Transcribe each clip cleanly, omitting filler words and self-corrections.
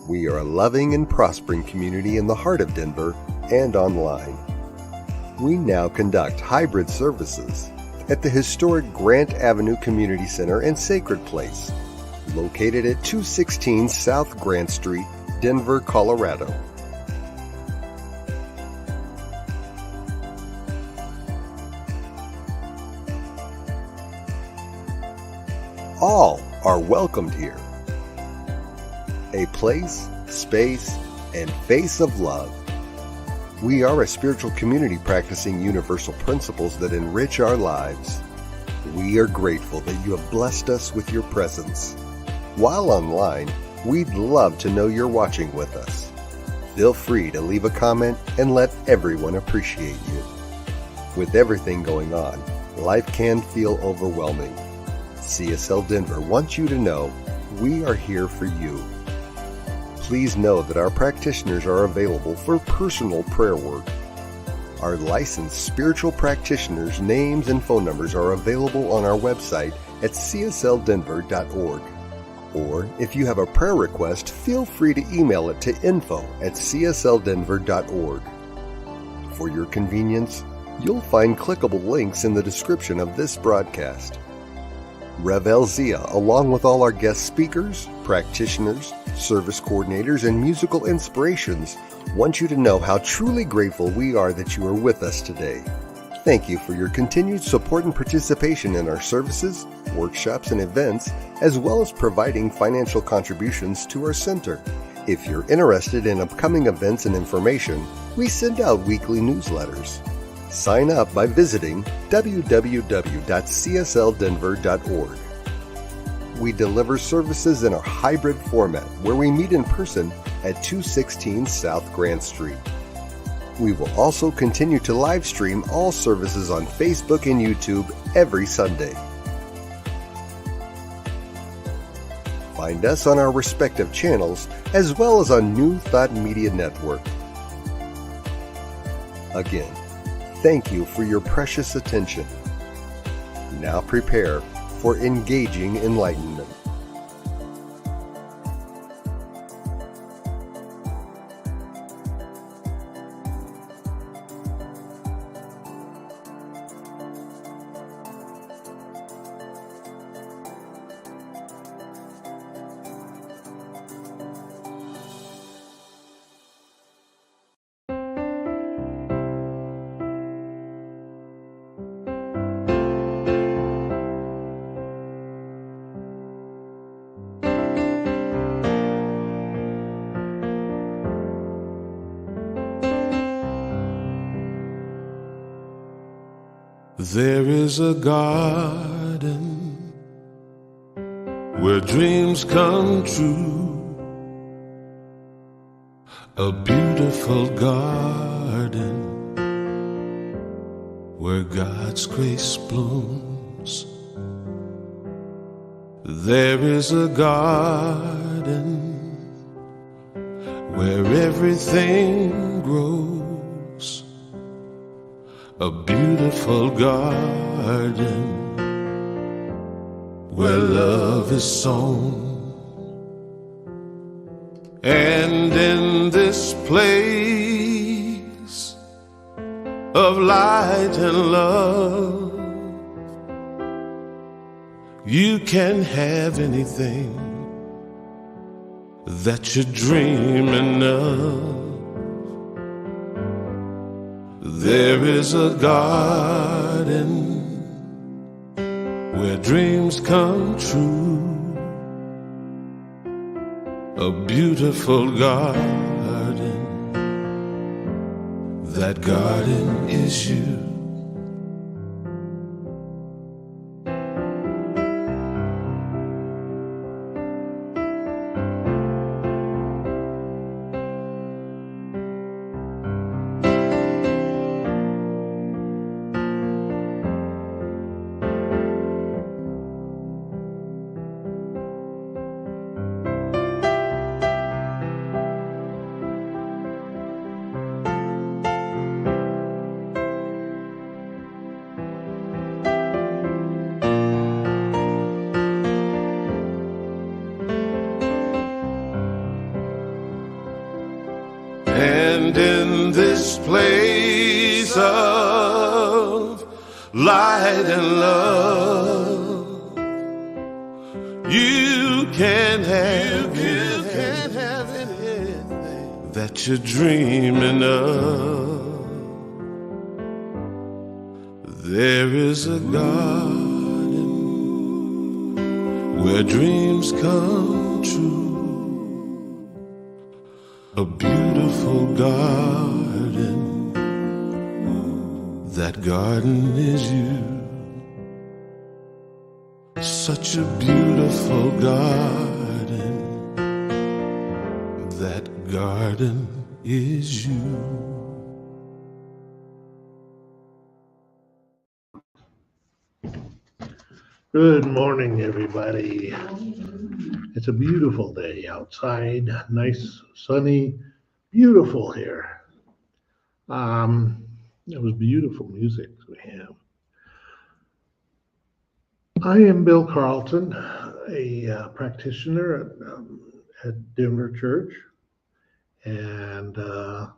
We are a loving and prospering community in the heart of Denver and online. We now conduct hybrid services at the historic Grant Avenue Community Center and Sacred Place, located at 216 South Grant Street, Denver, Colorado. All are welcomed here. A place, space, and face of love. We are a spiritual community practicing universal principles that enrich our lives. We are grateful that you have blessed us with your presence. While online, we'd love to know you're watching with us. Feel free to leave a comment and let everyone appreciate you. With everything going on, life can feel overwhelming. CSL Denver wants you to know we are here for you. Please know that our practitioners are available for personal prayer work. Our licensed spiritual practitioners' names and phone numbers are available on our website at csldenver.org. Or if you have a prayer request, feel free to email it to info@csldenver.org. For your convenience, you'll find clickable links in the description of this broadcast. Rev Elzia, along with all our guest speakers, practitioners, service coordinators, and musical inspirations, want you to know how truly grateful we are that you are with us today. Thank you for your continued support and participation in our services, workshops, and events, as well as providing financial contributions to our center. If you're interested in upcoming events and information, we send out weekly newsletters. Sign up by visiting www.csldenver.org. We deliver services in a hybrid format where we meet in person at 216 South Grant Street. We will also continue to live stream all services on Facebook and YouTube every Sunday. Find us on our respective channels as well as on New Thought Media Network. Again, thank you for your precious attention. Now prepare for engaging enlightenment. There is a garden where dreams come true, a beautiful garden where God's grace blooms. There is a garden where everything grows, a beautiful garden where love is sown. And in this place of light and love, you can have anything that you're dreaming of. There is a garden where dreams come true, a beautiful garden. That garden is you. this place of light and love. You can't have anything that you're dreaming of. There is a garden where dreams come true, a beautiful garden. That garden is you. Such a beautiful garden. That garden is you. Good morning, everybody. It's a beautiful day outside. Nice, sunny, beautiful here. It was beautiful music we have. I am Bill Carlton, a practitioner at Denver Church, and I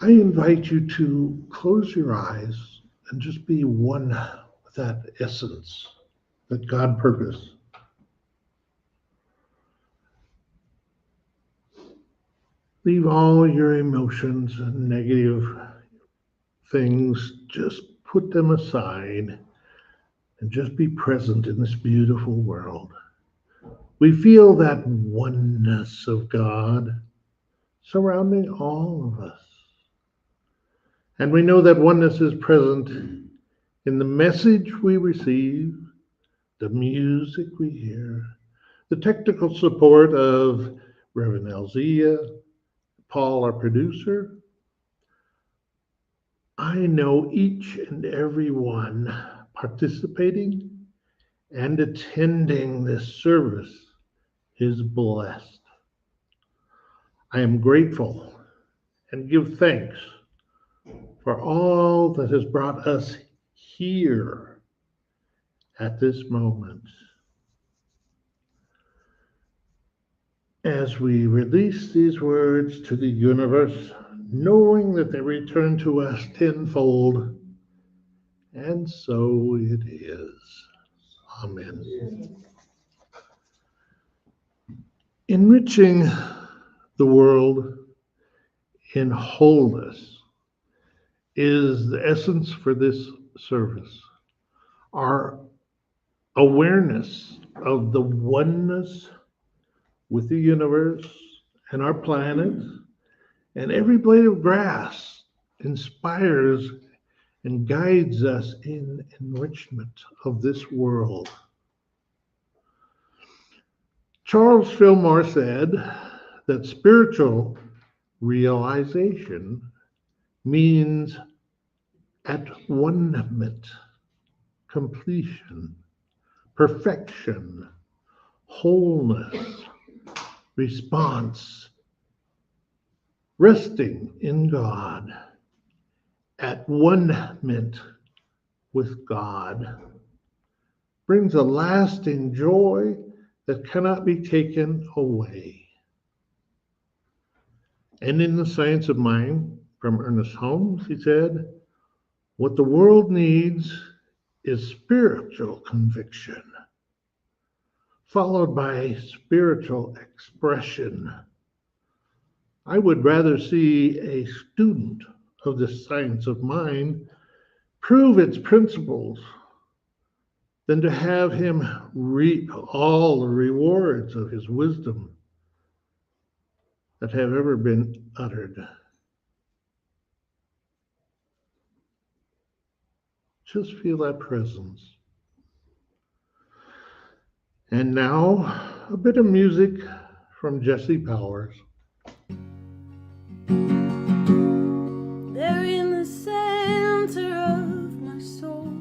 invite you to close your eyes and just be one with that essence that God purposed. Leave all your emotions and negative things, just put them aside and just be present in this beautiful world. We feel that oneness of God surrounding all of us. And we know that oneness is present in the message we receive, the music we hear, the technical support of Reverend Elzia, Paul, our producer. I know each and every one participating and attending this service is blessed. I am grateful and give thanks for all that has brought us here at this moment. As we release these words to the universe, knowing that they return to us tenfold, and so it is. Amen. Enriching the world in wholeness is the essence for this service. Our awareness of the oneness with the universe and our planet and every blade of grass inspires and guides us in enrichment of this world. Charles Fillmore said that spiritual realization means at one-ment, completion, perfection, wholeness, response, resting in God, at one-ment with God, brings a lasting joy that cannot be taken away. And in The Science of Mind, from Ernest Holmes, he said, what the world needs is spiritual conviction, followed by spiritual expression. I would rather see a student of the science of mind prove its principles than to have him reap all the rewards of his wisdom that have ever been uttered. Just feel that presence. And now, a bit of music from Jesse Powers. There in the center of my soul,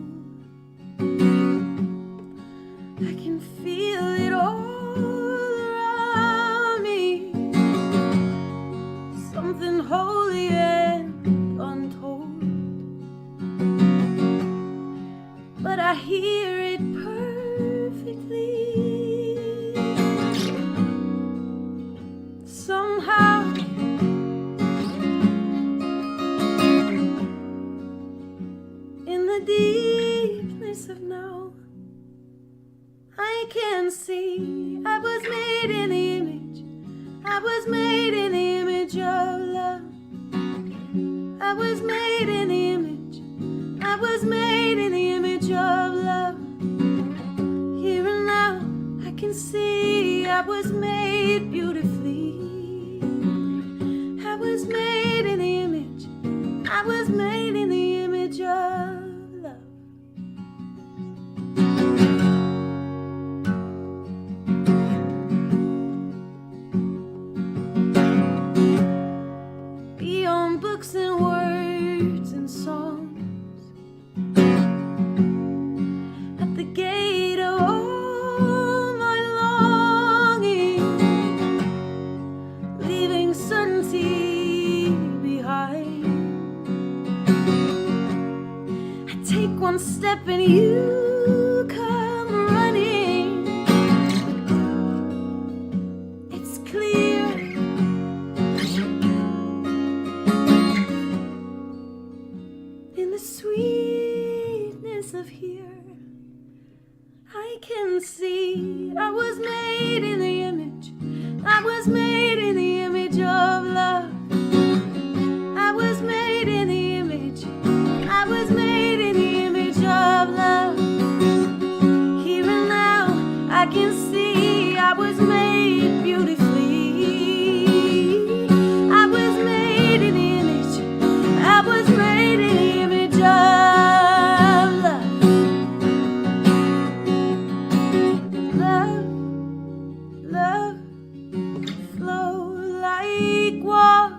I can feel it all around me. Something holy and untold, but I hear it perfectly. Somehow see I was made in the image. I was made in the image of love. I was made in the image. I was made in the image of love. Here and now I can see I was made beautifully. I was made in the image. I was made in the image of love. Beyond books and words and songs, at the gate of all my longing, leaving certainty behind. I take one step and you come running. It's clear in the sweetness of here, I can see I was made in the image. I was made in the image of love. I was made in the image. I was made in the image of love. Here and now I can see I was made beautifully. I was made in the image. I was made in the image of love. Love, love, flow like water.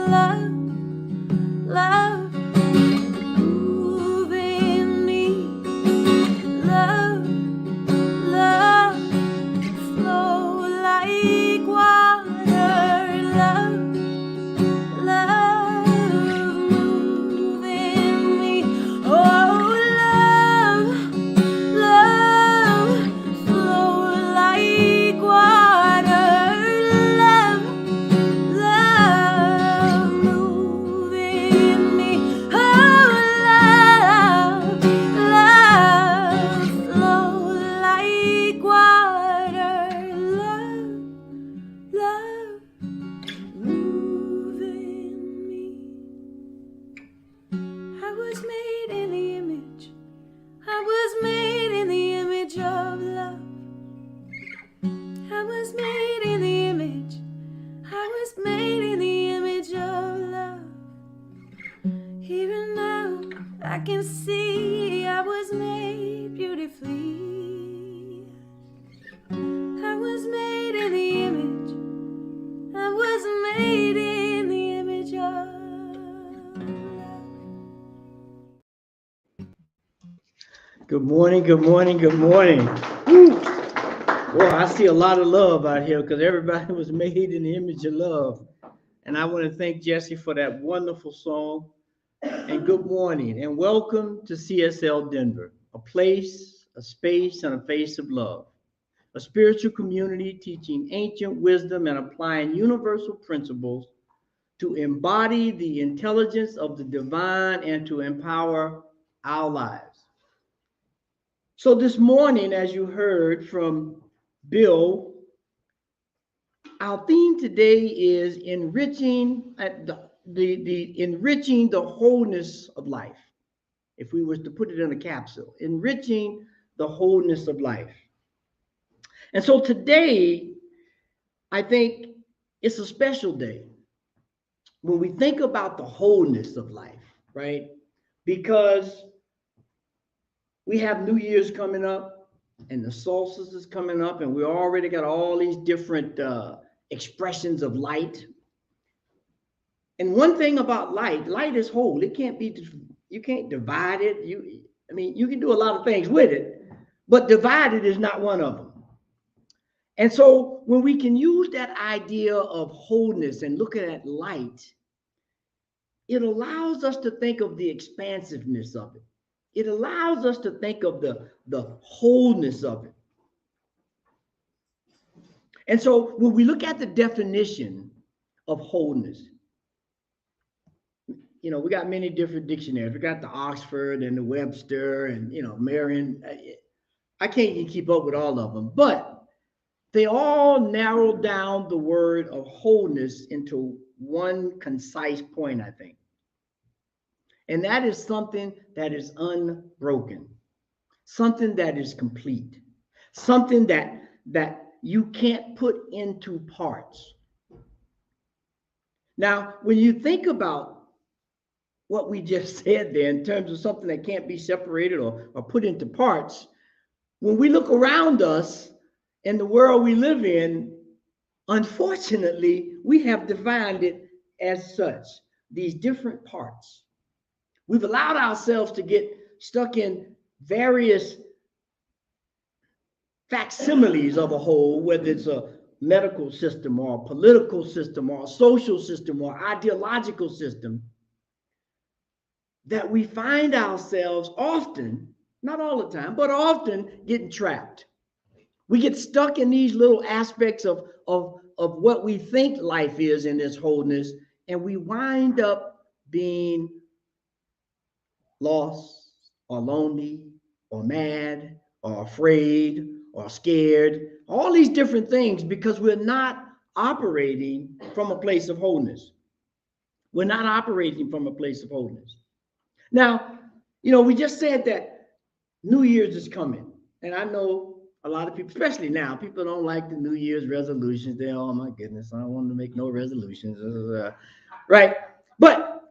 Love, love, move in me. Love, love, flow like water. Love, love, move in me. Oh, love, love, flow like water. Love, love, move in me. Oh, love, love, flow like water. Love, love, move in me. I was made in the image. I was made in the image of love. I was made in the image. I was made in the image of love. Here and now I can see I was made beautifully. I was made in the image. I was made in the image of love. Good morning, good morning, good morning. Woo. Well, I see a lot of love out here because everybody was made in the image of love. And I want to thank Jesse for that wonderful song. And good morning and welcome to CSL Denver, a place, a space, and a face of love. A spiritual community teaching ancient wisdom and applying universal principles to embody the intelligence of the divine and to empower our lives. So this morning, as you heard from Bill, our theme today is enriching enriching the wholeness of life. If we were to put it in a capsule, enriching the wholeness of life. And so today, I think it's a special day when we think about the wholeness of life, right? Because we have New Year's coming up and the solstice is coming up and we already got all these different expressions of light. And one thing about light is whole. It can't be, you can't divide it. You can do a lot of things with it, but divided is not one of them. And so when we can use that idea of wholeness and looking at light, it allows us to think of the expansiveness of it. It allows us to think of the wholeness of it. And so when we look at the definition of wholeness, we got many different dictionaries. We got the Oxford and the Webster and, Merriam. I can't even keep up with all of them, but they all narrow down the word of wholeness into one concise point, I think. And that is something that is unbroken, something that is complete, something that you can't put into parts. Now, when you think about what we just said there in terms of something that can't be separated or put into parts, when we look around us in the world we live in, unfortunately, we have defined it as such, these different parts. We've allowed ourselves to get stuck in various facsimiles of a whole, whether it's a medical system or a political system or a social system or ideological system, that we find ourselves often, not all the time, but often getting trapped. We get stuck in these little aspects of what we think life is in this wholeness, and we wind up being lost or lonely or mad or afraid or scared, all these different things, because we're not operating from a place of wholeness. We're not operating from a place of wholeness. Now, we just said that New Year's is coming. And I know a lot of people, especially now, people don't like the New Year's resolutions. They're, oh my goodness, I don't want to make no resolutions. Right? But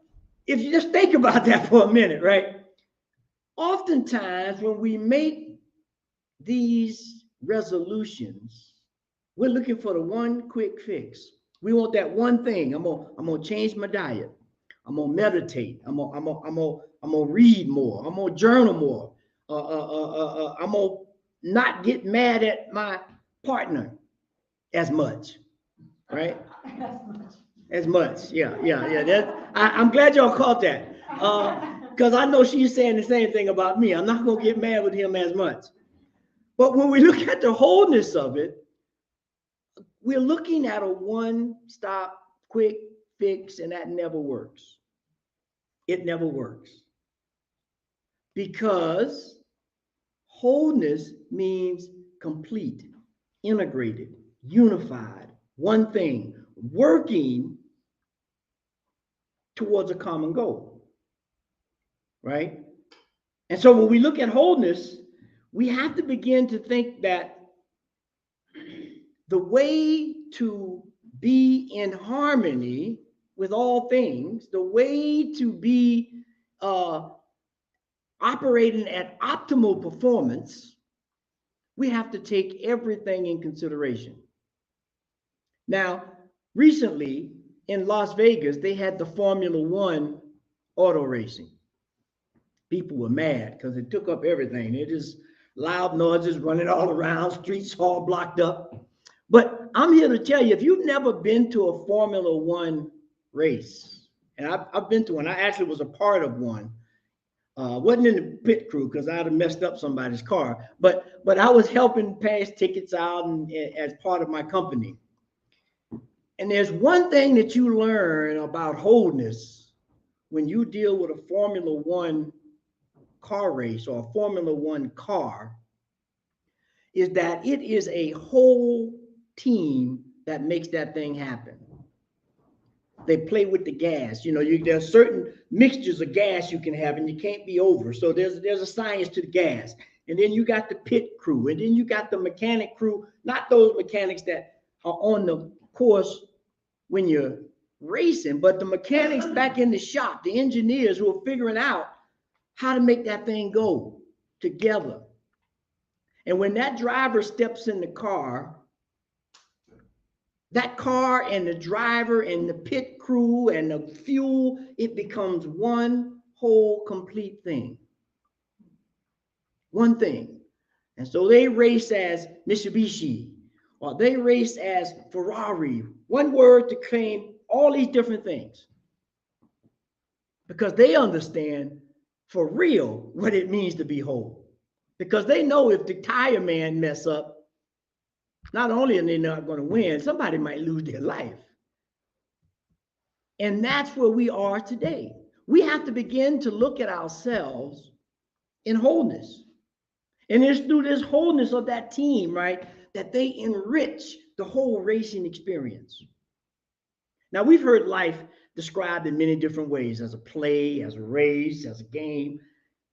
if you just think about that for a minute, right? Oftentimes when we make these resolutions, we're looking for the one quick fix. We want that one thing. I'm gonna change my diet. I'm gonna meditate. I'm gonna read more. I'm gonna journal more. I'm gonna not get mad at my partner as much, right? As much, yeah. I'm glad y'all caught that, because I know she's saying the same thing about me. I'm not gonna get mad with him as much. But when we look at the wholeness of it, we're looking at a one-stop, quick fix, and that never works. It never works. Because wholeness means complete, integrated, unified, one thing, working towards a common goal, right? And so when we look at wholeness, we have to begin to think that the way to be in harmony with all things, the way to be operating at optimal performance, we have to take everything in consideration. Now, recently in Las Vegas, they had the Formula One auto racing. People were mad because it took up everything. It is loud noises running all around, streets all blocked up. But I'm here to tell you, if you've never been to a Formula One race, and I've been to one, I actually was a part of one. Wasn't in the pit crew because I'd have messed up somebody's car, but I was helping pass tickets out and as part of my company. And there's one thing that you learn about wholeness when you deal with a Formula One car race or a Formula One car, is that it is a whole team that makes that thing happen. They play with the gas. There's certain mixtures of gas you can have, and you can't be over. So there's a science to the gas. And then you got the pit crew, and then you got the mechanic crew, not those mechanics that are on the course when you're racing, but the mechanics back in the shop, the engineers who are figuring out how to make that thing go together. And when that driver steps in the car, that car and the driver and the pit crew and the fuel, it becomes one whole complete thing. One thing. And so they race as Mitsubishi, or they race as Ferrari. One word to claim all these different things. Because they understand for real what it means to be whole. Because they know if the tire man mess up, not only are they not going to win, somebody might lose their life. And that's where we are today. We have to begin to look at ourselves in wholeness. And it's through this wholeness of that team, right, that they enrich the whole racing experience. Now, we've heard life described in many different ways, as a play, as a race, as a game.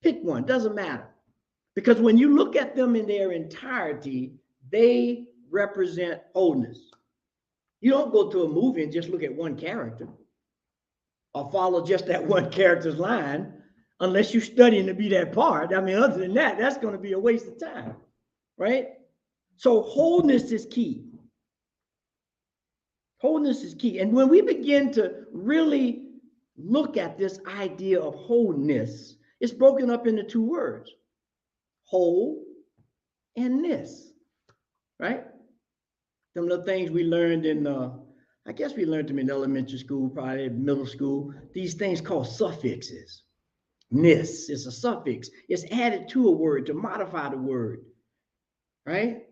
Pick one, doesn't matter. Because when you look at them in their entirety, they represent wholeness. You don't go to a movie and just look at one character or follow just that one character's line unless you're studying to be that part. I mean, other than that, that's going to be a waste of time, right? So wholeness is key. Wholeness is key. And when we begin to really look at this idea of wholeness, it's broken up into two words, whole and ness, right? Some of the things we learned in, I guess we learned them in elementary school, probably middle school, these things called suffixes. Ness is a suffix. It's added to a word to modify the word, right?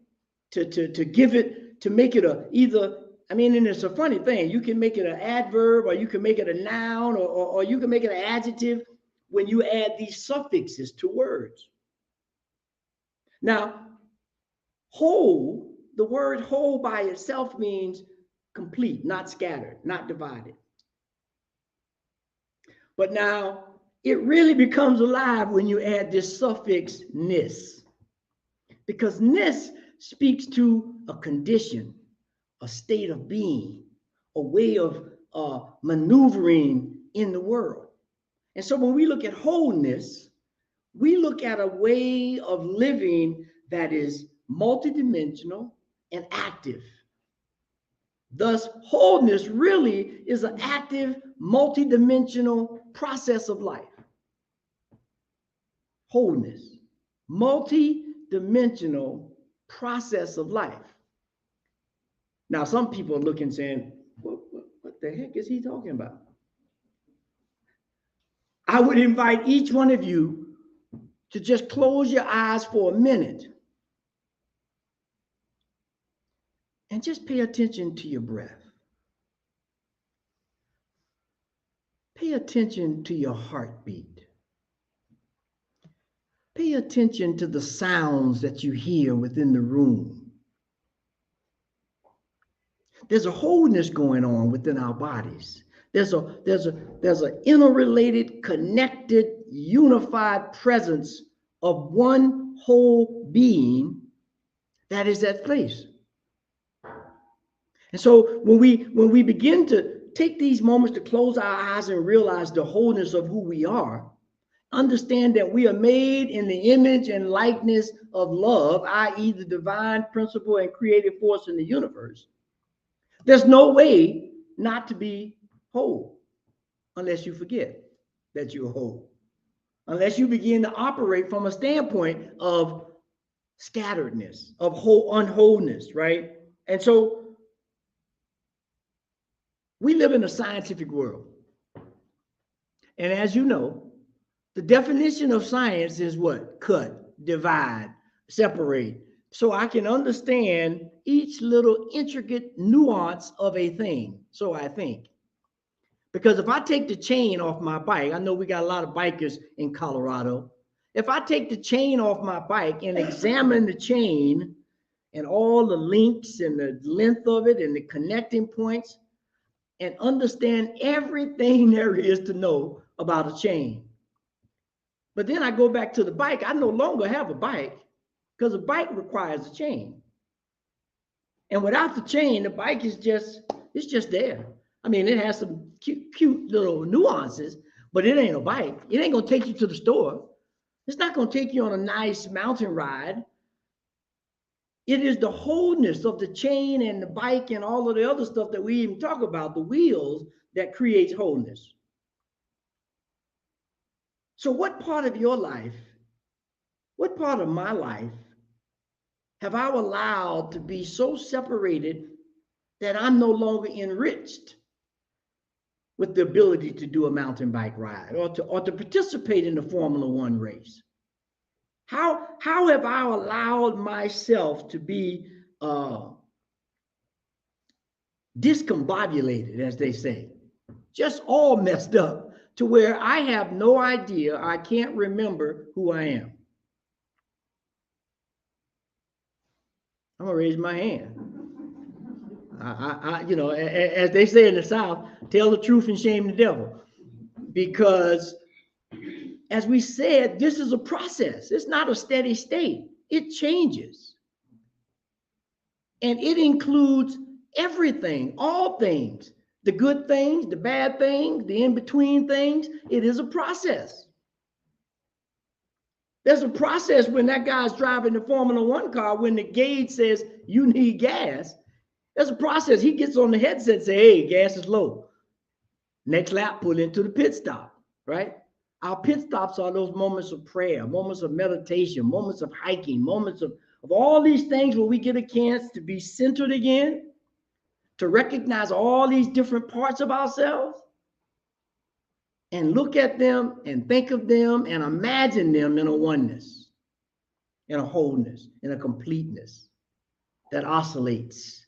To give it, to make it a either, I mean, and it's a funny thing. You can make it an adverb, or you can make it a noun, or you can make it an adjective when you add these suffixes to words. Now, whole, the word whole by itself means complete, not scattered, not divided. But now, it really becomes alive when you add this suffix ness, because ness speaks to a condition, a state of being, a way of maneuvering in the world. And so when we look at wholeness, we look at a way of living that is multidimensional and active. Thus, wholeness really is an active, multidimensional process of life. Wholeness, multi-dimensional process of life. Now, some people are looking saying, what the heck is he talking about? I would invite each one of you to just close your eyes for a minute and just pay attention to your breath. Pay attention to your heartbeat. Pay attention to the sounds that you hear within the room. There's a wholeness going on within our bodies. There's an interrelated, connected, unified presence of one whole being that is at place. And so when we begin to take these moments to close our eyes and realize the wholeness of who we are, understand that we are made in the image and likeness of love, i.e. the divine principle and creative force in the universe, there's no way not to be whole unless you forget that you're whole, unless you begin to operate from a standpoint of scatteredness, of unwholeness, right? And so we live in a scientific world. And as you know, the definition of science is what? Cut, divide, separate. So I can understand each little intricate nuance of a thing, so I think. Because if I take the chain off my bike, I know we got a lot of bikers in Colorado. If I take the chain off my bike and examine the chain and all the links and the length of it and the connecting points and understand everything there is to know about a chain. But then I go back to the bike. I no longer have a bike because a bike requires a chain. And without the chain, the bike is just there. I mean, it has some cute little nuances, but it ain't a bike. It ain't gonna take you to the store. It's not gonna take you on a nice mountain ride. It is the wholeness of the chain and the bike and all of the other stuff that we even talk about, the wheels, that creates wholeness. So what part of your life, what part of my life have I allowed to be so separated that I'm no longer enriched with the ability to do a mountain bike ride or to participate in the Formula One race? How have I allowed myself to be discombobulated, as they say, just all messed up to where I have no idea, I can't remember who I am? I'm gonna raise my hand. You know, as they say in the South, tell the truth and shame the devil. Because as we said, this is a process. It's not a steady state. It changes. And it includes everything, all things, the good things, the bad things, the in-between things. It is a process. There's a process when that guy's driving the Formula One car, when the gauge says you need gas. There's a process. He gets on the headset and says, hey, gas is low. Next lap, pull into the pit stop, right? Our pit stops are those moments of prayer, moments of meditation, moments of hiking, moments of all these things where we get a chance to be centered again, to recognize all these different parts of ourselves and look at them and think of them and imagine them in a oneness, in a wholeness, in a completeness that oscillates,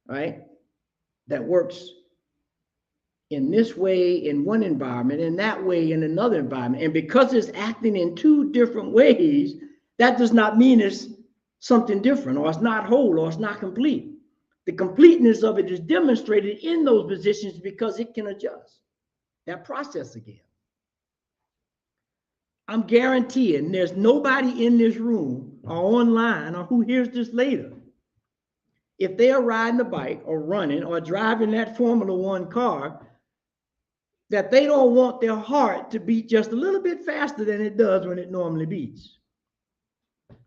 right? That works in this way in one environment, and that way in another environment. And because it's acting in two different ways, that does not mean it's something different, or it's not whole, or it's not complete. The completeness of it is demonstrated in those positions because it can adjust that process again. I'm guaranteeing there's nobody in this room or online or who hears this later. If they are riding a bike or running or driving that Formula One car, that they don't want their heart to beat just a little bit faster than it does when it normally beats.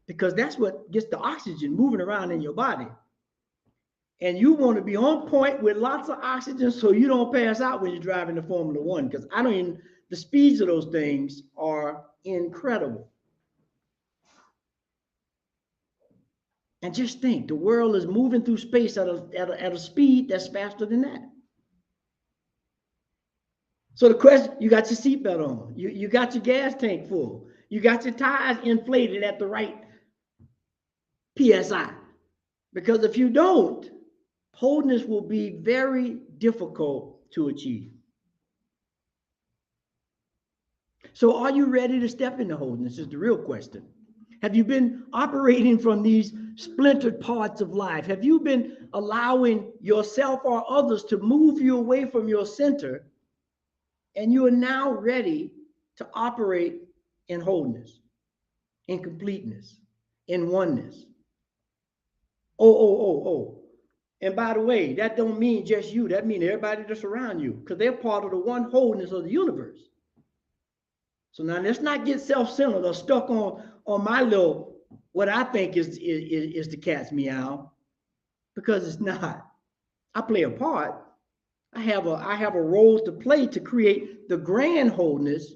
Because that's what gets the oxygen moving around in your body. And you want to be on point with lots of oxygen so you don't pass out when you're driving the Formula One. Because the speeds of those things are incredible. And just think, the world is moving through space at a speed that's faster than that. So the question, you got your seatbelt on, you got your gas tank full, you got your tires inflated at the right PSI. Because if you don't, wholeness will be very difficult to achieve. So are you ready to step into wholeness is the real question. Have you been operating from these splintered parts of life? Have you been allowing yourself or others to move you away from your center? And you are now ready to operate in wholeness, in completeness, in oneness. Oh. And by the way, that don't mean just you. That means everybody that's around you, because they're part of the one wholeness of the universe. So now let's not get self-centered or stuck on my little, what I think is the cat's meow, because it's not. I play a part. I have a role to play to create the grand wholeness,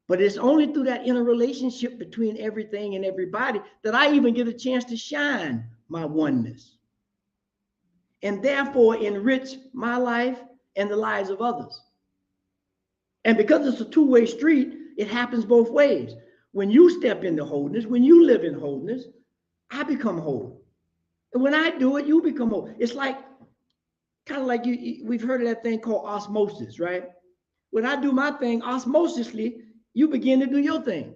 but it's only through that interrelationship between everything and everybody that I even get a chance to shine my oneness and therefore enrich my life and the lives of others. And because it's a two-way street, it happens both ways. When you step into wholeness, when you live in wholeness, I become whole. And when I do it, you become whole. It's like, kind of like we've heard of that thing called osmosis, right? When I do my thing osmosisly, you begin to do your thing.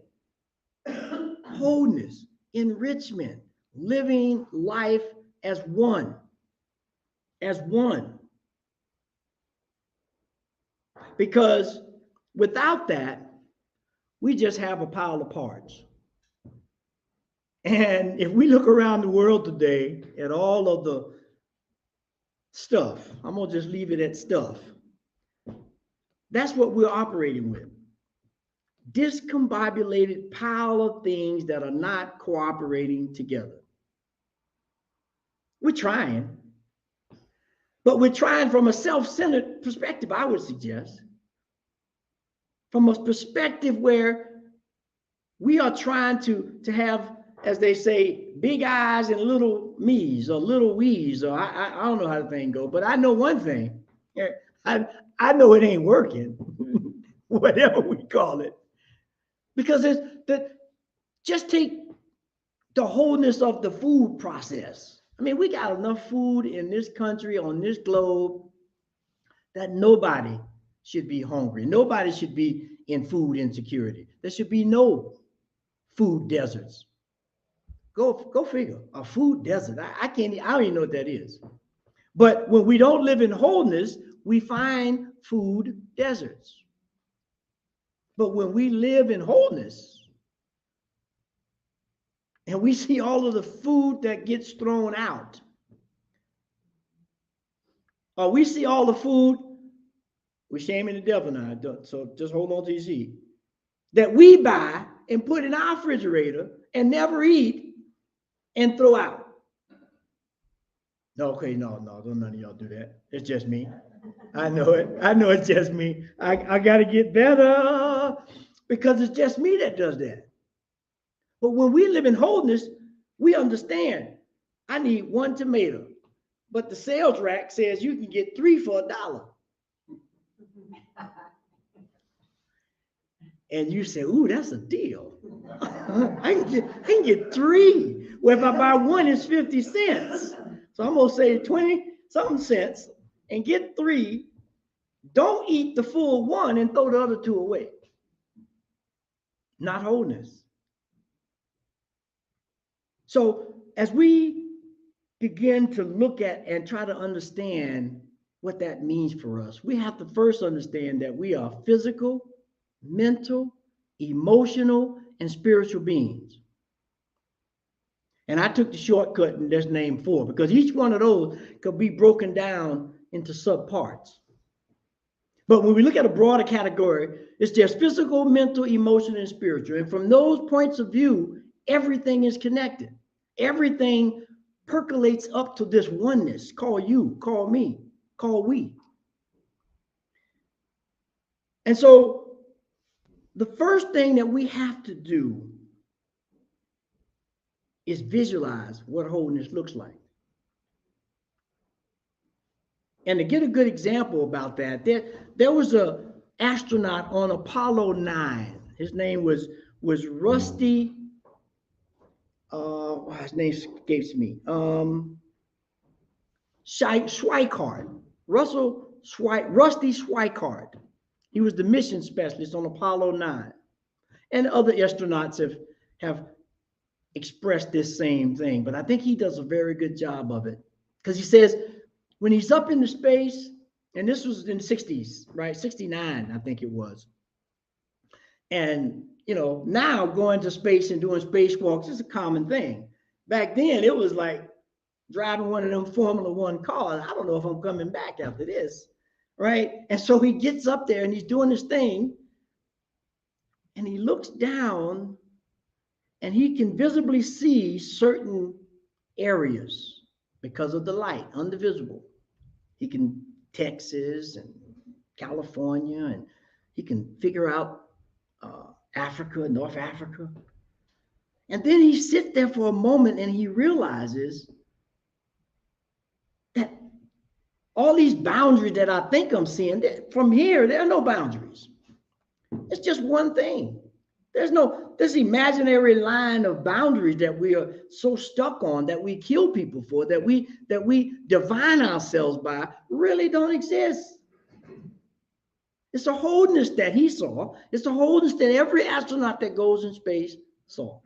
Wholeness, enrichment, living life as one. As one. Because without that, we just have a pile of parts. And if we look around the world today at all of the stuff, I'm going to just leave it at stuff. That's what we're operating with. Discombobulated pile of things that are not cooperating together. We're trying. But we're trying from a self-centered perspective, I would suggest. From a perspective where we are trying to have, as they say, big eyes and little me's or little we's, or I don't know how the thing goes, but I know one thing. I know it ain't working, whatever we call it. Because just take the wholeness of the food process. I mean, we got enough food in this country, on this globe, that nobody should be hungry. Nobody should be in food insecurity. There should be no food deserts. Go figure. A food desert. I don't even know what that is. But when we don't live in wholeness, we find food deserts. But when we live in wholeness, and we see all of the food that gets thrown out, or we see all the food, we're shaming the devil now, so just hold on to your seat, that we buy and put in our refrigerator and never eat and throw out. Okay, no, don't none of y'all do that. It's just me. I know it. I know it's just me. I got to get better because it's just me that does that. But when we live in wholeness, we understand I need 1 tomato, but the sales rack says you can get 3 for $1. And you say, ooh, that's a deal. I can get 3. Well, if I buy 1, it's 50 cents. So I'm going to say 20-something cents and get 3. Don't eat the full 1 and throw the other 2 away. Not wholeness. So as we begin to look at and try to understand what that means for us, we have to first understand that we are physical, mental, emotional, and spiritual beings. And I took the shortcut and just named 4 because each one of those could be broken down into subparts. But when we look at a broader category, it's just physical, mental, emotional, and spiritual. And from those points of view, everything is connected. Everything percolates up to this oneness. Call you, call me, call we. And so the first thing that we have to do is visualize what wholeness looks like. And to get a good example about that, there was an astronaut on Apollo 9. His name was Rusty. His name escapes me. Schweikart. Rusty Schweikart. He was the mission specialist on Apollo 9. And other astronauts have expressed this same thing, but I think he does a very good job of it. Because he says, when he's up in the space, and this was in the 60s, right? 69, I think it was. And, now going to space and doing spacewalks is a common thing. Back then, it was like driving one of them Formula One cars. I don't know if I'm coming back after this, right? And so he gets up there and he's doing this thing, and he looks down and he can visibly see certain areas because of the light, undivisible. He can Texas and California, and he can figure out Africa, North Africa. And then he sits there for a moment and he realizes that all these boundaries that I think I'm seeing, from here, there are no boundaries. It's just one thing. There's this imaginary line of boundaries that we are so stuck on, that we kill people for, that we divine ourselves by, really don't exist. It's a wholeness that he saw. It's a wholeness that every astronaut that goes in space saw.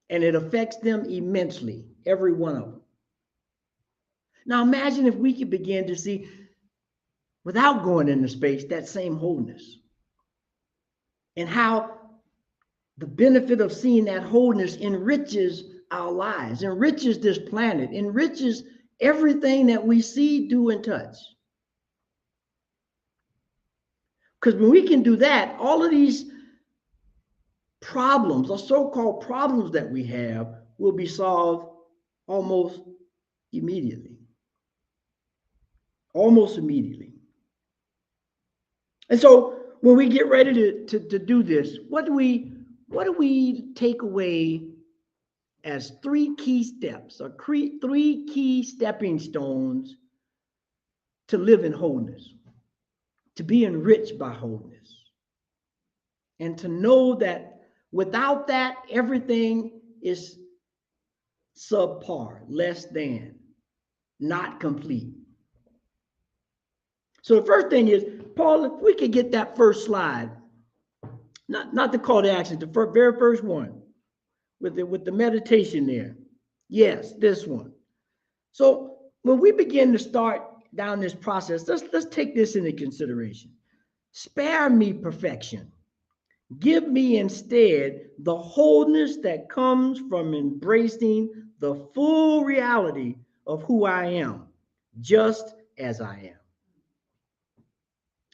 And it affects them immensely, every one of them. Now imagine if we could begin to see, without going into space, that same wholeness. And how the benefit of seeing that wholeness enriches our lives, enriches this planet, enriches everything that we see, do, and touch. Because when we can do that, all of these problems, or so-called problems that we have, will be solved almost immediately. Almost immediately. And so when we get ready to do this, what do we take away as 3 key steps, or 3 key stepping stones to live in wholeness, to be enriched by wholeness, and to know that without that, everything is subpar, less than, not complete. So the first thing is, Paul, if we could get that first slide, not the call to action, the very first one. with the meditation there. Yes, this one. So when we begin to start down this process, let's take this into consideration. Spare me perfection. Give me instead the wholeness that comes from embracing the full reality of who I am, just as I am.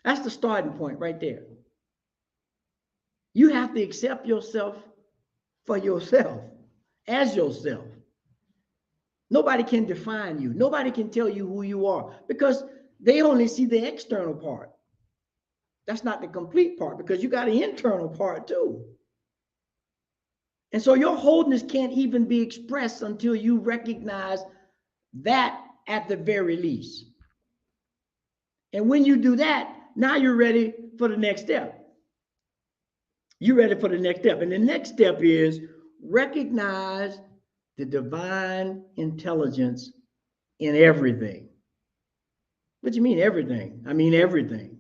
That's the starting point right there. You have to accept yourself for yourself, as yourself. Nobody can define you. Nobody can tell you who you are because they only see the external part. That's not the complete part because you got an internal part too. And so your wholeness can't even be expressed until you recognize that at the very least. And when you do that, now you're ready for the next step. You're ready for the next step. And the next step is recognize the divine intelligence in everything. What do you mean everything? I mean everything.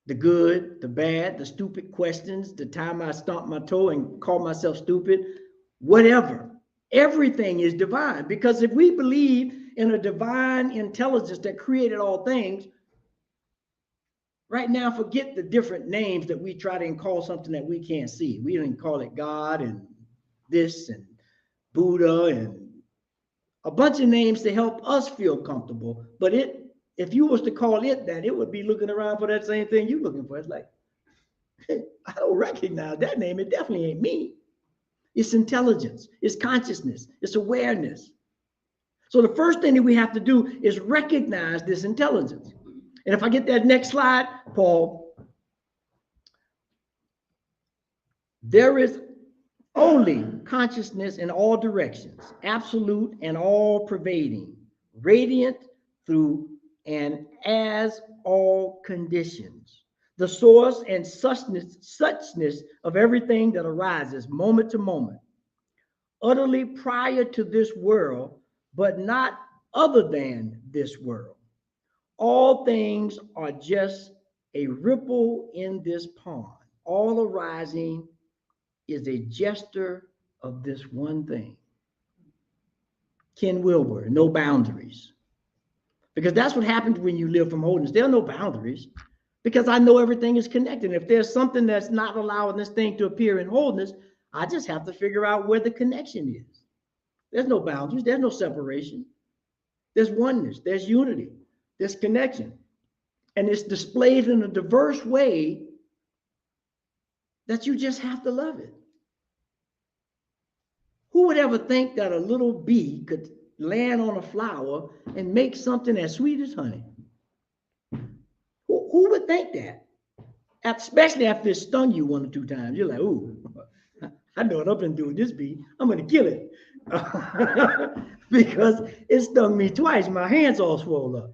The good, the bad, the stupid questions, the time I stomped my toe and called myself stupid, whatever. Everything is divine. Because if we believe in a divine intelligence that created all things, right now, forget the different names that we try to call something that we can't see. We don't call it God and this and Buddha and a bunch of names to help us feel comfortable. But if you was to call it that, it would be looking around for that same thing you're looking for. It's like, I don't recognize that name. It definitely ain't me. It's intelligence. It's consciousness. It's awareness. So the first thing that we have to do is recognize this intelligence. And if I get that next slide, Paul, there is only consciousness in all directions, absolute and all pervading, radiant through and as all conditions, the source and suchness of everything that arises moment to moment, utterly prior to this world, but not other than this world. All things are just a ripple in this pond. All arising is a gesture of this one thing. Ken Wilber, no boundaries. Because that's what happens when you live from wholeness. There are no boundaries because I know everything is connected. If there's something that's not allowing this thing to appear in wholeness, I just have to figure out where the connection is. There's no boundaries. There's no separation. There's oneness. There's unity. There's connection. And it's displayed in a diverse way that you just have to love it. Who would ever think that a little bee could land on a flower and make something as sweet as honey? Who would think that? Especially after it stung you 1 or 2 times. You're like, ooh, I know what I've been doing this bee. I'm going to kill it. Because it stung me twice. My hands all swole up.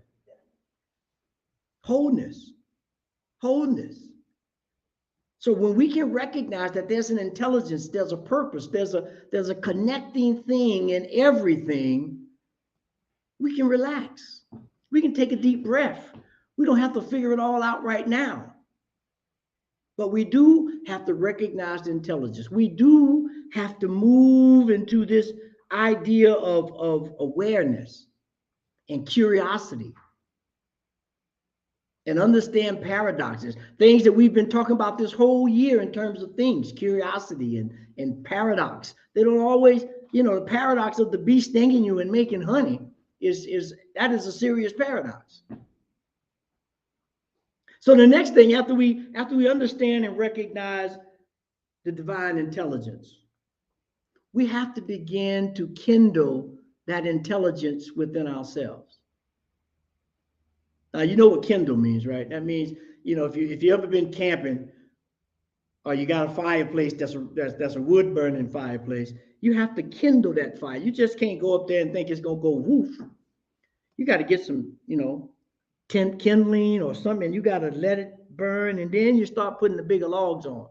Wholeness. Wholeness. So when we can recognize that there's an intelligence, there's a purpose, there's a connecting thing in everything, we can relax. We can take a deep breath. We don't have to figure it all out right now. But we do have to recognize the intelligence. We do have to move into this idea of awareness and curiosity. And understand paradoxes, things that we've been talking about this whole year in terms of things, curiosity and paradox. They don't always, the paradox of the bee stinging you and making honey is a serious paradox. So the next thing, after we understand and recognize the divine intelligence, we have to begin to kindle that intelligence within ourselves. Now, you know what kindle means, right? That means, if you ever been camping or you got a fireplace that's a wood burning fireplace, you have to kindle that fire. You just can't go up there and think it's going to go woof. You got to get some, kindling or something. You got to let it burn, and then you start putting the bigger logs on.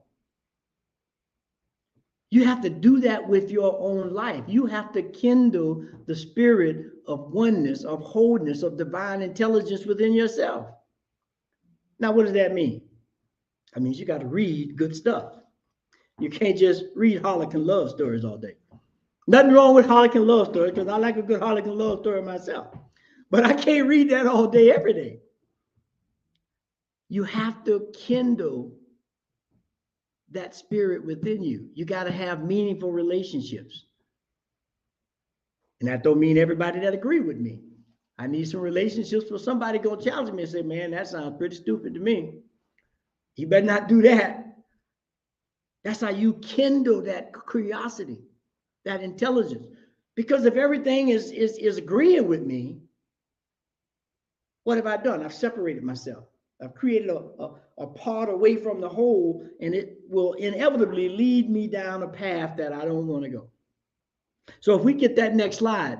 You have to do that with your own life. You have to kindle the spirit of oneness, of wholeness, of divine intelligence within yourself. Now, what does that mean? That means you got to read good stuff. You can't just read Harlequin love stories all day. Nothing wrong with Harlequin love stories, because I like a good Harlequin love story myself. But I can't read that all day, every day. You have to kindle that spirit within you. You got to have meaningful relationships. And that don't mean everybody that agree with me. I need some relationships for somebody going to challenge me and say, man, that sounds pretty stupid to me. You better not do that. That's how you kindle that curiosity, that intelligence. Because if everything is agreeing with me, what have I done? I've separated myself. I've created a part away from the whole, and it will inevitably lead me down a path that I don't want to go. So if we get that next slide,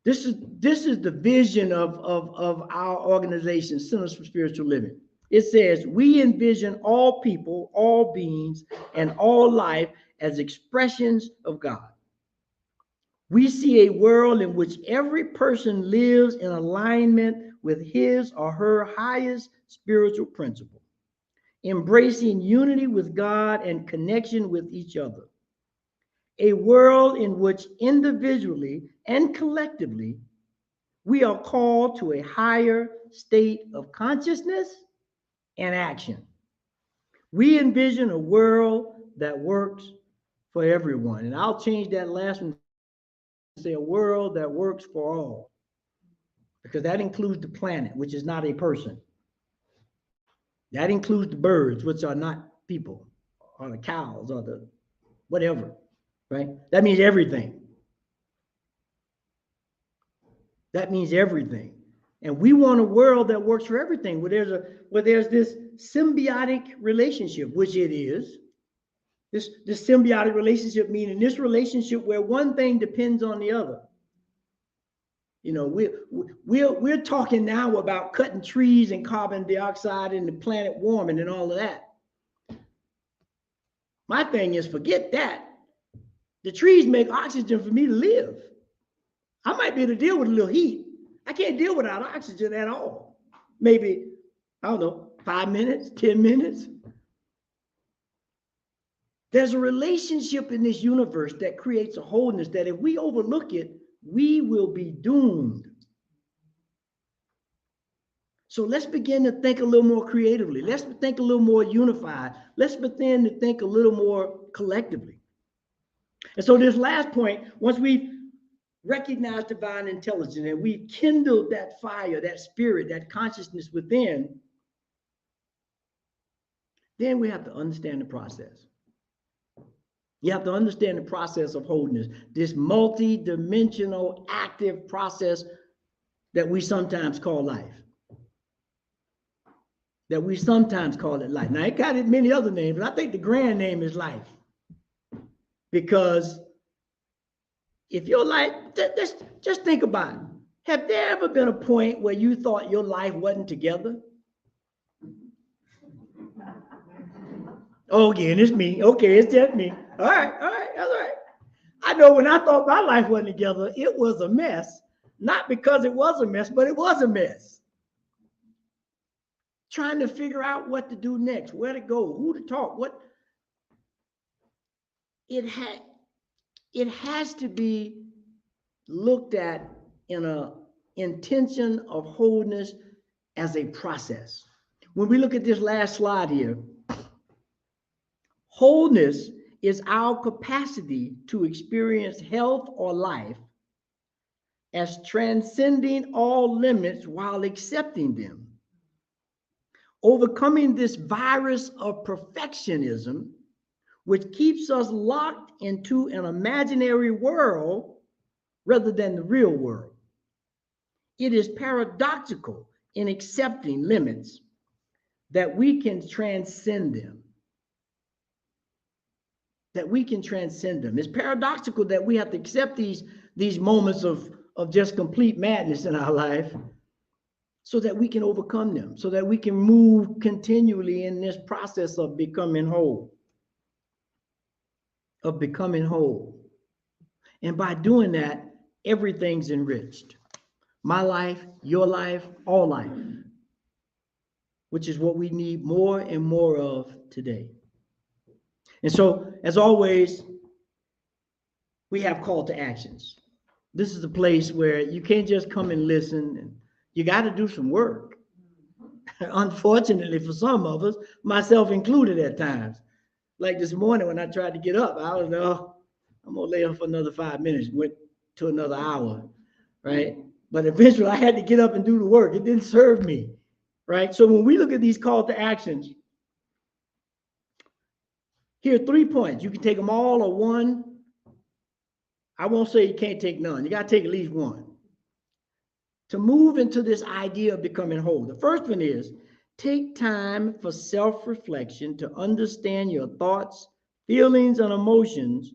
this is the vision of our organization, Centers for Spiritual Living. It says, we envision all people, all beings, and all life as expressions of God. We see a world in which every person lives in alignment with his or her highest spiritual principle, embracing unity with God and connection with each other. A world in which individually and collectively, we are called to a higher state of consciousness and action. We envision a world that works for everyone. And I'll change that last one and say a world that works for all, because that includes the planet, which is not a person. That includes the birds, which are not people, or the cows, or the whatever, right? That means everything. That means everything. And we want a world that works for everything, where there's this symbiotic relationship, which it is. This symbiotic relationship, meaning this relationship where one thing depends on the other. You know, we're talking now about cutting trees and carbon dioxide and the planet warming and all of that. My thing is, forget that. The trees make oxygen for me to live. I might be able to deal with a little heat. I can't deal without oxygen at all. Maybe, I don't know, 5 minutes, 10 minutes. There's a relationship in this universe that creates a wholeness that if we overlook it, we will be doomed. So let's begin to think a little more creatively. Let's think a little more unified. Let's begin to think a little more collectively. And so this last point, once we've recognized divine intelligence and we've kindled that fire, that spirit, that consciousness within, then we have to understand the process. You have to understand the process of wholeness, this multi-dimensional active process that we sometimes call life. That we sometimes call it life. Now, it got many other names, but I think the grand name is life. Because if your life, just think about it. Have there ever been a point where you thought your life wasn't together? Oh, again, it's me. Okay, it's just me. All right, that's all right. I know when I thought my life wasn't together, it was a mess. Not because it was a mess, but it was a mess. Trying to figure out what to do next, where to go, who to talk, what. It has to be looked at in an intention of wholeness as a process. When we look at this last slide here, wholeness is our capacity to experience health or life as transcending all limits while accepting them. Overcoming this virus of perfectionism, which keeps us locked into an imaginary world rather than the real world. It is paradoxical in accepting limits that we can transcend them. That we can transcend them. It's paradoxical that we have to accept these moments of just complete madness in our life so that we can overcome them, so that we can move continually in this process of becoming whole. Of becoming whole. And by doing that, everything's enriched. My life, your life, all life, which is what we need more and more of today. And so, as always, we have call to actions. This is a place where you can't just come and listen. And you got to do some work. Unfortunately, for some of us, myself included at times. Like this morning when I tried to get up, I was like, oh, I'm going to lay up for another 5 minutes, went to another hour, right? But eventually I had to get up and do the work. It didn't serve me, right? So when we look at these call to actions, here are 3 points. You can take them all or one. I won't say you can't take none. You got to take at least one to move into this idea of becoming whole. The first one is take time for self-reflection to understand your thoughts, feelings, and emotions,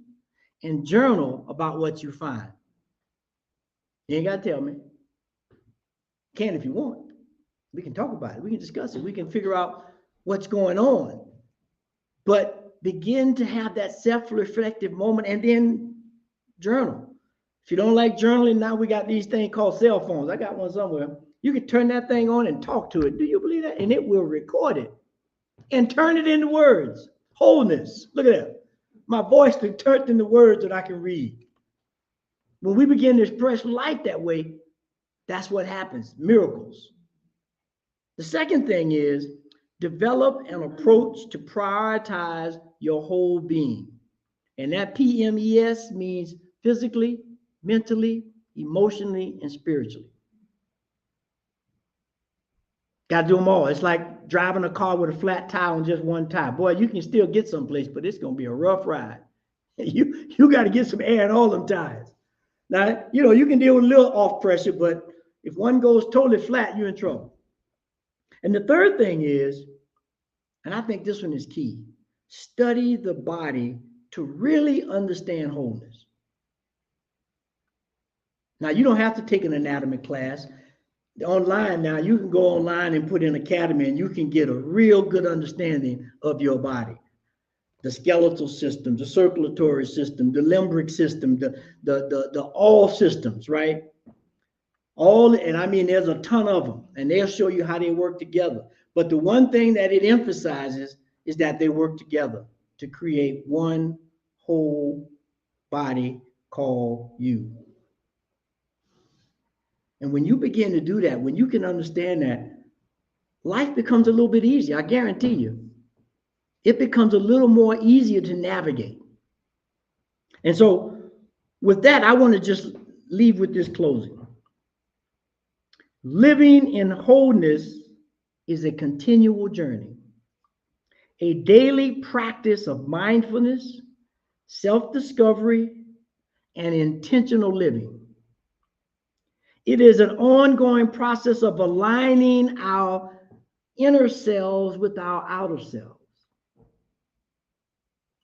and journal about what you find. You ain't got to tell me. You can if you want. We can talk about it. We can discuss it. We can figure out what's going on. But begin to have that self-reflective moment and then journal. If you don't like journaling, now we got these things called cell phones. I got one somewhere. You can turn that thing on and talk to it. Do you believe that? And it will record it and turn it into words. Wholeness. Look at that. My voice turned into words that I can read. When we begin to express life that way, that's what happens. Miracles. The second thing is develop an approach to prioritize your whole being. And that PMES means physically, mentally, emotionally, and spiritually. Got to do them all. It's like driving a car with a flat tire on just one tire. Boy, you can still get someplace, but it's going to be a rough ride. You got to get some air in all them tires. Now, you can deal with a little off pressure, but if one goes totally flat, you're in trouble. And the third thing is, and I think this one is key, study the body to really understand wholeness. Now, you don't have to take an anatomy class. Online now, you can go online and put in academy and you can get a real good understanding of your body. The skeletal system, the circulatory system, the limbic system, the all systems, right? And I mean, there's a ton of them, and they'll show you how they work together. But the one thing that it emphasizes is that they work together to create one whole body called you. And when you begin to do that, when you can understand that, life becomes a little bit easier. I guarantee you. It becomes a little more easier to navigate. And so with that, I want to just leave with this closing. Living in wholeness is a continual journey, a daily practice of mindfulness, self-discovery, and intentional living. It is an ongoing process of aligning our inner selves with our outer selves.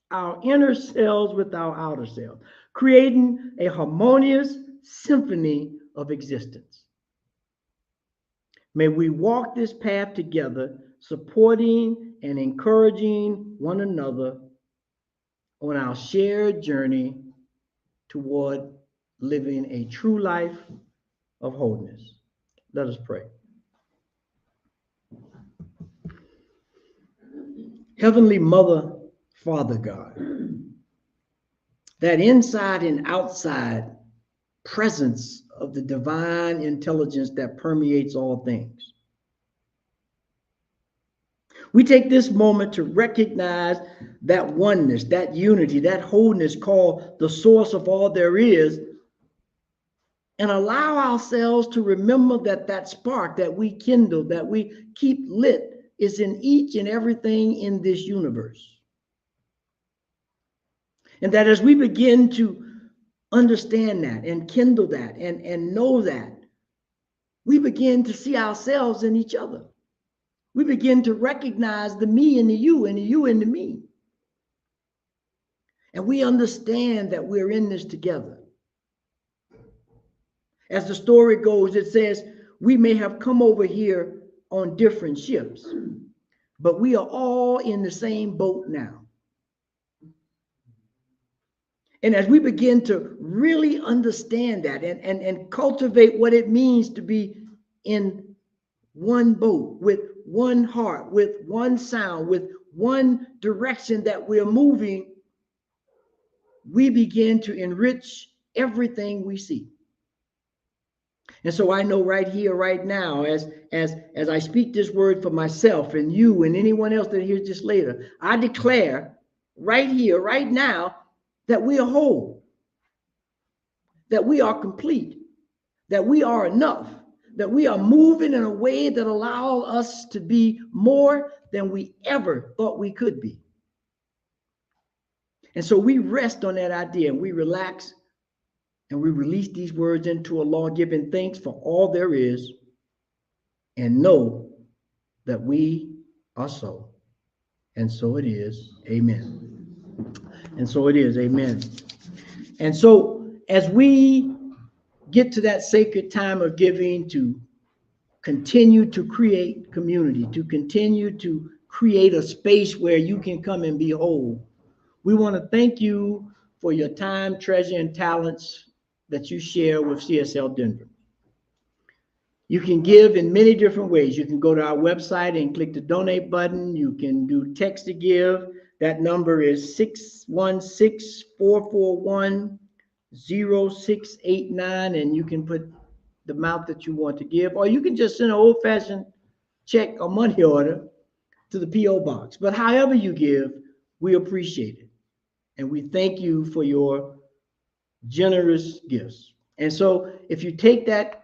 Our inner selves with our outer selves, creating a harmonious symphony of existence. May we walk this path together, supporting and encouraging one another on our shared journey toward living a true life of wholeness. Let us pray. Heavenly Mother, Father God, that inside and outside presence of the divine intelligence that permeates all things. We take this moment to recognize that oneness, that unity, that wholeness called the source of all there is, and allow ourselves to remember that that spark that we kindle, that we keep lit, is in each and everything in this universe. And that as we begin to understand that and kindle that and know that, we begin to see ourselves in each other. We begin to recognize the me in the you and the you in the me. And we understand that we're in this together. As the story goes, it says, we may have come over here on different ships, but we are all in the same boat now. And as we begin to really understand that and cultivate what it means to be in one boat, with one heart, with one sound, with one direction that we're moving, we begin to enrich everything we see. And so I know right here, right now, as I speak this word for myself and you and anyone else that hears this later, I declare right here, right now, that we are whole, that we are complete, that we are enough, that we are moving in a way that allows us to be more than we ever thought we could be. And so we rest on that idea and we relax and we release these words into a law, giving thanks for all there is, and know that we are so. And so it is. Amen. And so it is. Amen. And so as we get to that sacred time of giving, to continue to create community, to continue to create a space where you can come and be whole, we want to thank you for your time, treasure, and talents that you share with CSL Denver. You can give in many different ways. You can go to our website and click the donate button. You can do text to give. That number is 616-441-0689, and you can put the amount that you want to give, or you can just send an old-fashioned check or money order to the P.O. box. But however you give, we appreciate it. And we thank you for your generous gifts. And so if you take that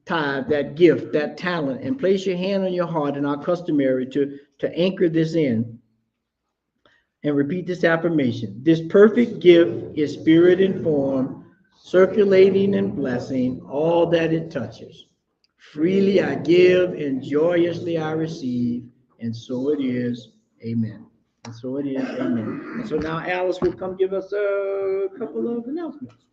tithe, that gift, that talent, and place your hand on your heart in our customary to anchor this in, and repeat this affirmation: this perfect gift is spirit informed, circulating and blessing all that it touches. Freely I give and joyously I receive, and so it is. Amen. And so it is. Amen. And so now Alice will come give us a couple of announcements.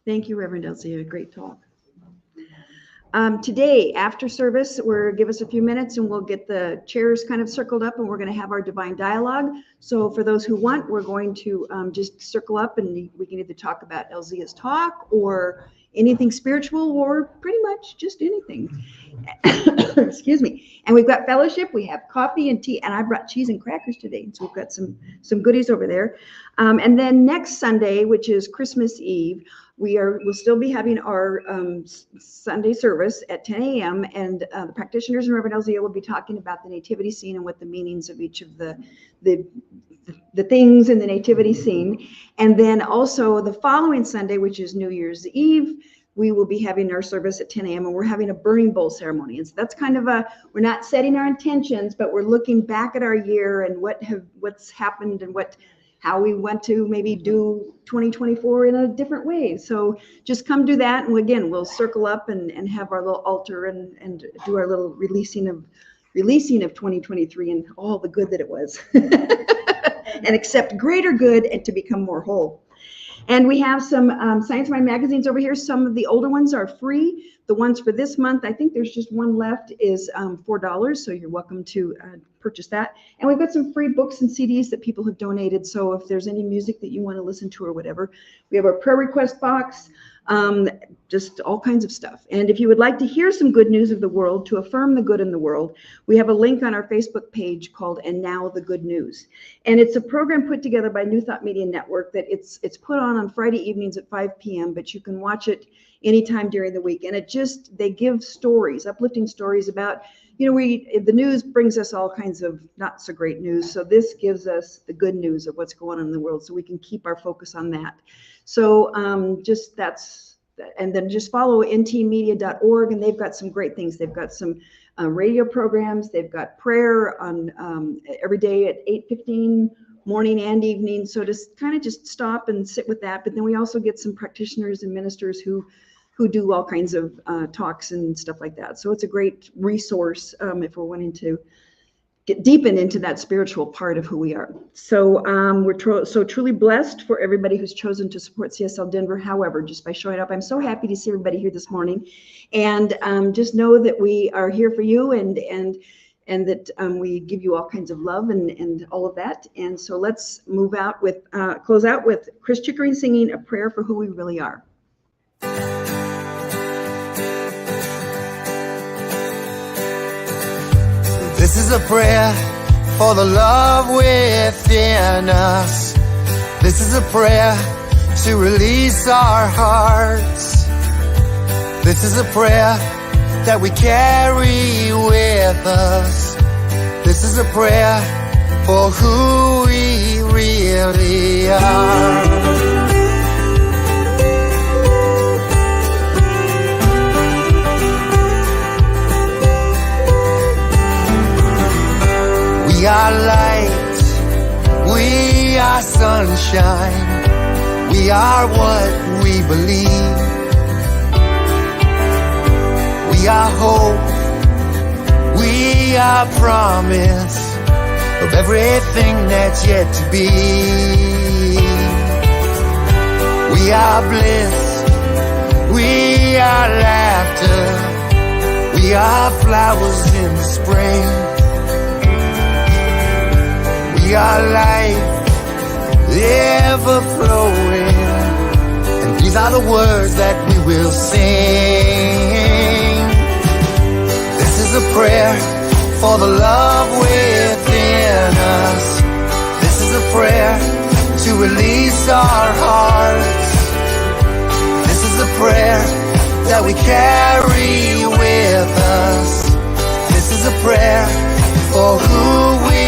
Thank you, Reverend Elzia. Great talk. Today, after service, give us a few minutes and we'll get the chairs kind of circled up and we're going to have our divine dialogue. So for those who want, we're going to just circle up and we can either talk about Elzia's talk or anything spiritual or pretty much just anything. Excuse me. And we've got fellowship. We have coffee and tea, and I brought cheese and crackers today. So we've got some goodies over there. And then next Sunday, which is Christmas Eve, we'll still be having our Sunday service at 10 a.m. And the practitioners and Reverend Elzia will be talking about the nativity scene and what the meanings of each of the things in the nativity scene. And then also the following Sunday, which is New Year's Eve, we will be having our service at 10 a.m. and we're having a burning bowl ceremony. And so that's kind of we're not setting our intentions, but we're looking back at our year and what's happened and how we want to maybe do 2024 in a different way. So just come do that. And again, we'll circle up and have our little altar and do our little releasing of 2023 and all the good that it was and accept greater good and to become more whole. And we have some Science Mind magazines over here. Some of the older ones are free. The ones for this month, I think there's just one left, is $4. So you're welcome to purchase that. And we've got some free books and CDs that people have donated. So if there's any music that you want to listen to or whatever, we have our prayer request box, just all kinds of stuff. And if you would like to hear some good news of the world, to affirm the good in the world, we have a link on our Facebook page called And Now the Good News. And it's a program put together by New Thought Media Network that it's put on Friday evenings at 5 p.m., but you can watch it anytime during the week. And they give stories, uplifting stories about, the news brings us all kinds of not so great news. So this gives us the good news of what's going on in the world so we can keep our focus on that. So and then just follow ntmedia.org, and they've got some great things. They've got some radio programs. They've got prayer on every day at 8:15 morning and evening. So just stop and sit with that. But then we also get some practitioners and ministers who do all kinds of talks and stuff like that. So it's a great resource if we're wanting to deepen into that spiritual part of who we are. So we're so truly blessed for everybody who's chosen to support CSL Denver. However, just by showing up, I'm so happy to see everybody here this morning, and just know that we are here for you and that we give you all kinds of love and all of that. And so let's close out with Chris Chickering singing A Prayer for Who We Really Are. This is a prayer for the love within us. This is a prayer to release our hearts. This is a prayer that we carry with us. This is a prayer for who we really are. We are light, we are sunshine, we are what we believe. We are hope, we are promise of everything that's yet to be. We are bliss, we are laughter, we are flowers in the spring. We are life, ever flowing, and these are the words that we will sing. This is a prayer for the love within us. This is a prayer to release our hearts. This is a prayer that we carry with us. This is a prayer for who we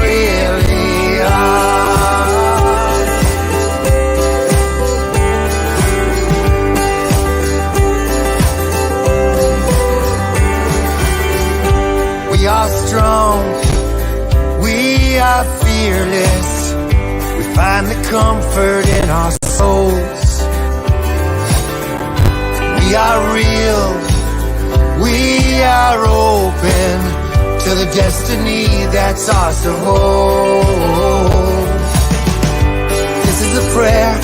really are. We are strong, we are fearless, we find the comfort in our souls. We are real, we are open to the destiny that's ours to hold. This is a prayer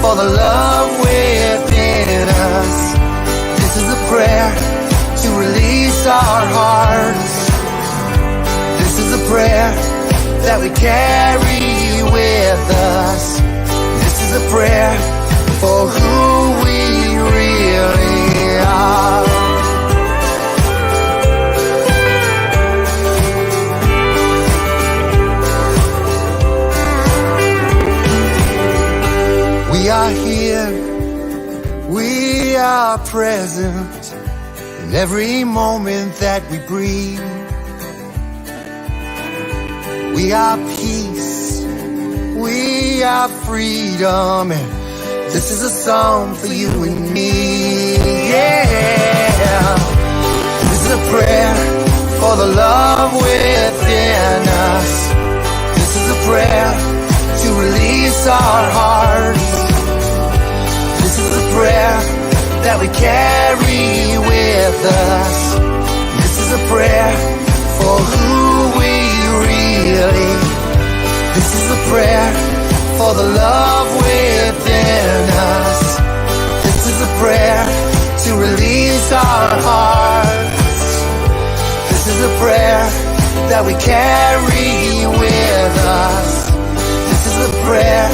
for the love within us. This is a prayer to release our hearts. This is a prayer that we carry with us. This is a prayer for who we really are. We are here, we are present in every moment that we breathe. We are peace, we are freedom, and this is a song for you and me. Yeah, this is a prayer for the love within us. This is a prayer to release our hearts. This is a prayer that we carry with us. This is a prayer for who we really. This is a prayer for the love within us. This is a prayer to release our hearts. This is a prayer that we carry with us. This is a prayer